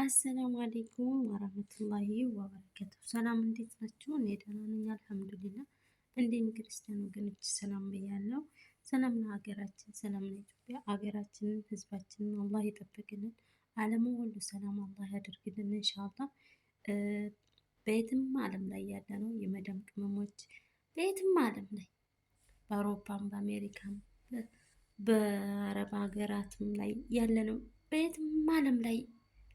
አሰላሙ አለይኩም ወራህመቱላሂ ወበረካቱ። ሰላም እንዴት ናችሁ? እኔ ደህና ነኝ አልሐምዱሊላህ። እንዴት ክርስቲያን ወገኖች ሰላም ብያለሁ። ሰላም ለሀገራችን፣ ሰላም ለኢትዮጵያ። ሀገራችንን ህዝባችንን አላህ ይጠብቅልን። ዓለሙ ሁሉ ሰላም አላህ ያደርግልን ኢንሻአላህ። በየትም ዓለም ላይ ያለ ነው የመዳም ቅመሞች በየትም ዓለም ላይ በአውሮፓም በአሜሪካም በአረብ ሀገራትም ላይ ያለ ነው በየትም ዓለም ላይ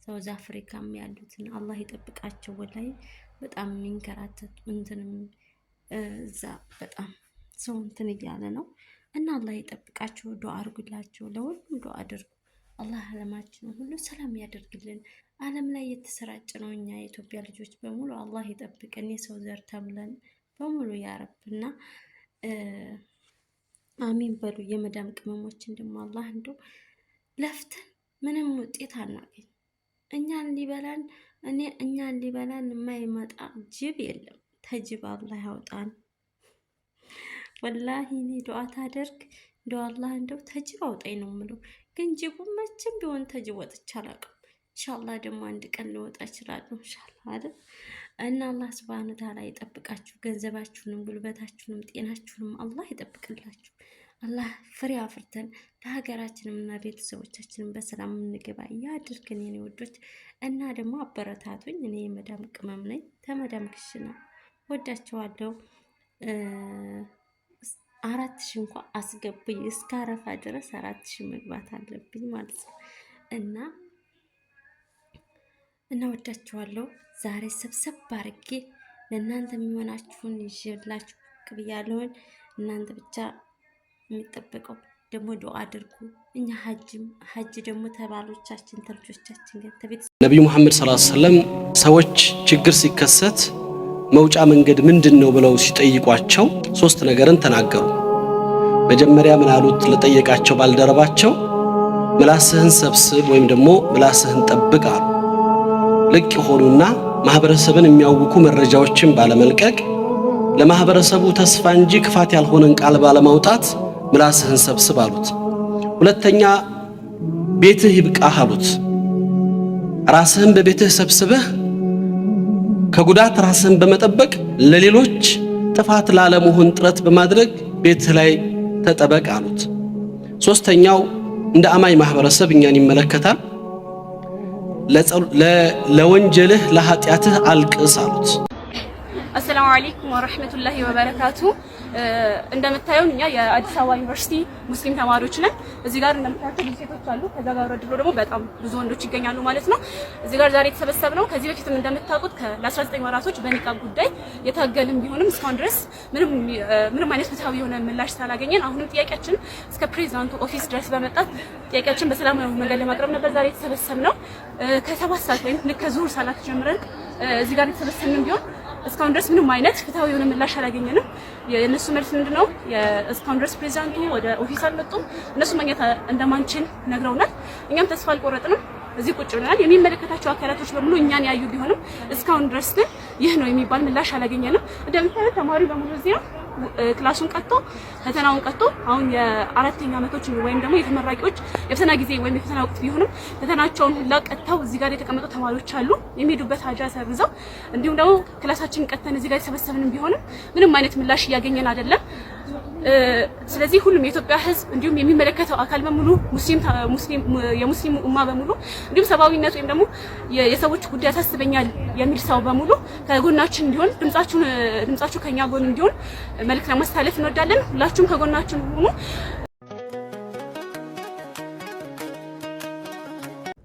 ሳውዝ አፍሪካም ያሉትን አላህ ይጠብቃቸው። ወላይ በጣም የሚንከራተቱ እንትንም እዛ በጣም ሰው እንትን እያለ ነው እና አላህ ይጠብቃቸው። ዱአ አድርጉላቸው፣ ለሁሉም ዱአ አድርጉ። አላህ ዓለማችንን ሁሉ ሰላም ያደርግልን። ዓለም ላይ የተሰራጨ ነው እኛ የኢትዮጵያ ልጆች በሙሉ አላህ ይጠብቀን። የሰው ዘር ተብለን በሙሉ ያረብና አሚን በሉ። የመዳም ቅመሞችን ደግሞ አላህ እንደው ለፍተን ምንም ውጤት አናገኝ። እኛን ሊበላን የማይመጣ ጅብ የለም። ተጅብ አላህ ያውጣን። ወላሂ እኔ ዱአ ታደርግ እንደው አላህ እንደው ተጅብ አውጣኝ ነው የምለው። ግን ጅቡ መቼም ቢሆን ተጅብ ወጥቼ አላውቅም። ኢንሻአላህ ደግሞ አንድ ቀን ልወጣ እችላለሁ ኢንሻአላህ አይደል። እና አላህ ሱብሃነሁ ወተዓላ ይጠብቃችሁ። ገንዘባችሁንም ጉልበታችሁንም ጤናችሁንም አላህ ይጠብቅላችሁ። አላህ ፍሬ አፍርተን ለሀገራችንም እና ቤተሰቦቻችንም በሰላም እንገባ ያድርገን የኔ ወዶች። እና ደግሞ አበረታቱኝ። እኔ የመዳም ቅመም ነኝ። ተመዳም ክሽና ወዳችኋለሁ። 4000 እንኳን አስገቡኝ። እስከ አረፋ ድረስ 4000 መግባት አለብኝ ማለት ነው። እና ወዳችኋለሁ። ዛሬ ሰብሰብ አድርጌ ለእናንተ የሚሆናችሁን ይዤላችሁ ብያለሁኝ። እናንተ ብቻ የሚጠበቀው ደግሞ ዱአ አድርጉ። እኛ ሀጅ ደግሞ ተባሎቻችን ተልጆቻችን ጋር ተቤት ነብዩ መሐመድ ሰለላሁ ዐለይሂ ወሰለም ሰዎች ችግር ሲከሰት መውጫ መንገድ ምንድነው ብለው ሲጠይቋቸው 3 ነገርን ተናገሩ። መጀመሪያ ምን አሉት? ለጠየቃቸው ባልደረባቸው ምላስህን ሰብስብ ወይም ደግሞ ምላስህን ጠብቅ አሉ። ልቅ የሆኑና ማህበረሰብን የሚያውኩ መረጃዎችን ባለመልቀቅ ለማህበረሰቡ ተስፋ እንጂ ክፋት ያልሆነን ቃል ባለማውጣት ምላስህን ሰብስብ አሉት። ሁለተኛ ቤትህ ይብቃህ አሉት። ራስህን በቤትህ ሰብስበህ ከጉዳት ራስህን በመጠበቅ ለሌሎች ጥፋት ላለመሆን ጥረት በማድረግ ቤትህ ላይ ተጠበቅ አሉት። ሶስተኛው እንደ አማኝ ማህበረሰብ እኛን ይመለከታል። ለወንጀልህ ለኃጢአትህ አልቅስ አሉት። አሰላሙ አለይኩም ወራህመቱላሂ ወበረካቱ። እንደምታዩን እኛ የአዲስ አበባ ዩኒቨርሲቲ ሙስሊም ተማሪዎች ነን። እዚህ ጋር እንደምታዩት ብዙ ሴቶች አሉ። ከዛ ጋር ወረድሮ ደግሞ በጣም ብዙ ወንዶች ይገኛሉ ማለት ነው። እዚህ ጋር ዛሬ የተሰበሰብነው ከዚህ በፊትም እንደምታውቁት ለ19 ወራቶች በኒቃብ ጉዳይ የታገልን ቢሆንም እስካሁን ድረስ ምንም አይነት ፍትሃዊ የሆነ ምላሽ ስላላገኘን አሁንም ጥያቄያችን እስከ ፕሬዝዳንቱ ኦፊስ ድረስ በመጣት ጥያቄያችን በሰላማዊ መንገድ ለማቅረብ ነበር ዛሬ የተሰበሰብነው። ከ7 ሰዓት ወይም ልክ ከዙሁር ሰላት ጀምረን እዚህ ጋር የተሰበሰብን ቢሆን እስካሁን ድረስ ምንም አይነት ፍትሃዊ የሆነ ምላሽ አላገኘንም። የነሱ መልስ ምንድነው? እስካሁን ድረስ ፕሬዝዳንቱ ወደ ኦፊስ አልመጡም። እነሱ ማግኘት እንደማንችል ነግረውናል። እኛም ተስፋ አልቆረጥንም። እዚህ ቁጭ ብለናል። የሚመለከታቸው አካላቶች በሙሉ እኛን ያዩ ቢሆንም እስካሁን ድረስ ግን ይህ ነው የሚባል ምላሽ አላገኘንም። እንደምታዩት ተማሪው በሙሉ እዚህ ነው። ክላሱን ቀጥቶ ፈተናውን ቀጥቶ አሁን የ4ኛ ዓመቶች ወይም ደግሞ የተመራቂዎች የፈተና ጊዜ ወይም የፈተና ወቅት ቢሆንም ፈተናቸውን ለቀጥተው እዚህ ጋር የተቀመጡ ተማሪዎች አሉ። የሚሄዱበት ሀጃ ሰርዘው እንዲሁም ደግሞ ክላሳችን ቀጥተን እዚህ ጋር የተሰበሰብንም ቢሆንም ምንም አይነት ምላሽ እያገኘን አይደለም። ስለዚህ ሁሉም የኢትዮጵያ ሕዝብ እንዲሁም የሚመለከተው አካል በሙሉ የሙስሊም ኡማ በሙሉ እንዲሁም ሰብአዊነት ወይም ደግሞ የሰዎች ጉዳይ ያሳስበኛል የሚል ሰው በሙሉ ከጎናችን እንዲሆን ድምጻችሁ ከኛ ጎን እንዲሆን መልእክት ለማስተላለፍ እንወዳለን። ሁላችሁም ከጎናችን ሁኑ።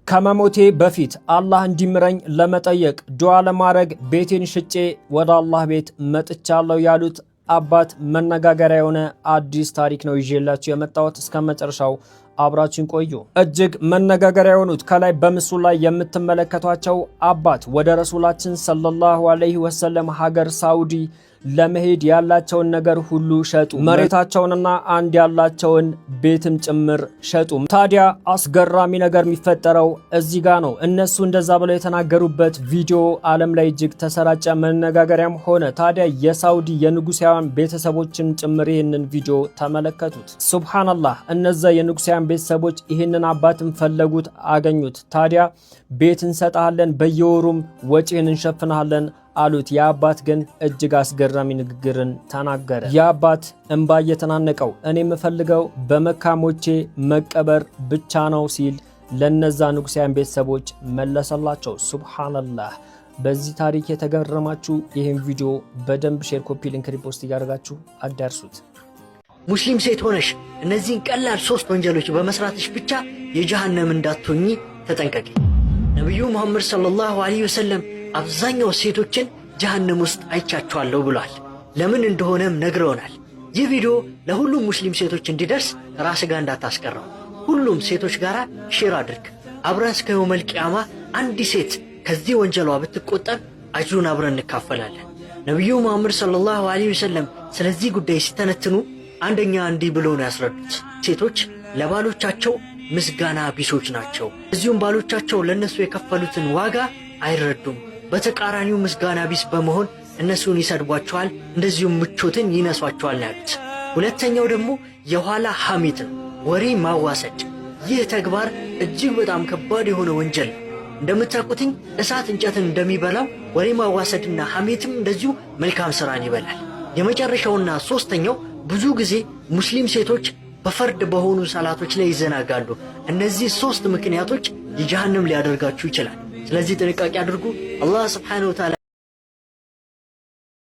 ከመሞቴ በፊት አላህ እንዲምረኝ ለመጠየቅ ዱዓ ለማድረግ ቤቴን ሽጬ ወደ አላህ ቤት መጥቻለሁ ያሉት አባት መነጋገሪያ የሆነ አዲስ ታሪክ ነው ይዤላችሁ የመጣሁት። እስከ መጨረሻው አብራችን ቆዩ። እጅግ መነጋገሪያ የሆኑት ከላይ በምስሉ ላይ የምትመለከቷቸው አባት ወደ ረሱላችን ሰለላሁ ዐለይሂ ወሰለም ሀገር ሳውዲ ለመሄድ ያላቸውን ነገር ሁሉ ሸጡ። መሬታቸውንና አንድ ያላቸውን ቤትም ጭምር ሸጡ። ታዲያ አስገራሚ ነገር የሚፈጠረው እዚህ ጋር ነው። እነሱ እንደዛ ብለው የተናገሩበት ቪዲዮ ዓለም ላይ እጅግ ተሰራጨ፣ መነጋገሪያም ሆነ። ታዲያ የሳውዲ የንጉሳውያን ቤተሰቦችን ጭምር ይህንን ቪዲዮ ተመለከቱት። ሱብሃንአላህ፣ እነዛ የንጉሳውያን ቤተሰቦች ይህንን አባትን ፈለጉት፣ አገኙት። ታዲያ ቤት እንሰጣለን፣ በየወሩም ወጪህን እንሸፍናለን አሉት። የአባት ግን እጅግ አስገራሚ ንግግርን ተናገረ። የአባት እንባ እየተናነቀው እኔ የምፈልገው በመካ ሞቼ መቀበር ብቻ ነው ሲል ለነዛ ንጉሳውያን ቤተሰቦች መለሰላቸው። ሱብሃንአላህ። በዚህ ታሪክ የተገረማችሁ ይህን ቪዲዮ በደንብ ሼር፣ ኮፒ፣ ሊንክ፣ ሪፖስት እያደረጋችሁ አዳርሱት። ሙስሊም ሴት ሆነሽ እነዚህን ቀላል 3 ወንጀሎች በመስራትሽ ብቻ የጀሃነም እንዳትሆኚ ተጠንቀቂ። ነብዩ መሐመድ ሰለላሁ ዐለይሂ ወሰለም አብዛኛው ሴቶችን ጀሃነም ውስጥ አይቻቸዋለሁ ብሏል። ለምን እንደሆነም ነግረውናል። ይህ ቪዲዮ ለሁሉም ሙስሊም ሴቶች እንዲደርስ ራስ ጋር እንዳታስቀረው፣ ሁሉም ሴቶች ጋር ሼር አድርግ። አብረን እስከ የውመል ቂያማ አንድ ሴት ከዚህ ወንጀሏ ብትቆጠብ አጅሩን አብረን እንካፈላለን። ነብዩ መሐመድ ሰለላሁ ዐለይሂ ወሰለም ስለዚህ ጉዳይ ሲተነትኑ አንደኛ እንዲህ ብለው ነው ያስረዱት። ሴቶች ለባሎቻቸው ምስጋና ቢሶች ናቸው። እዚሁም ባሎቻቸው ለነሱ የከፈሉትን ዋጋ አይረዱም። በተቃራኒው ምስጋና ቢስ በመሆን እነሱን ይሰድቧቸዋል፣ እንደዚሁም ምቾትን ይነሷቸዋል ያሉት። ሁለተኛው ደግሞ የኋላ ሐሜት ነው፣ ወሬ ማዋሰድ። ይህ ተግባር እጅግ በጣም ከባድ የሆነ ወንጀል ነው። እንደምታውቁትኝ እሳት እንጨትን እንደሚበላው ወሬ ማዋሰድና ሐሜትም እንደዚሁ መልካም ስራን ይበላል። የመጨረሻውና ሶስተኛው ብዙ ጊዜ ሙስሊም ሴቶች በፈርድ በሆኑ ሰላቶች ላይ ይዘናጋሉ። እነዚህ 3 ምክንያቶች የጀሃነም ሊያደርጋችሁ ይችላል። ስለዚህ ጥንቃቄ አድርጉ። አላህ ሱብሓነሁ ወተዓላ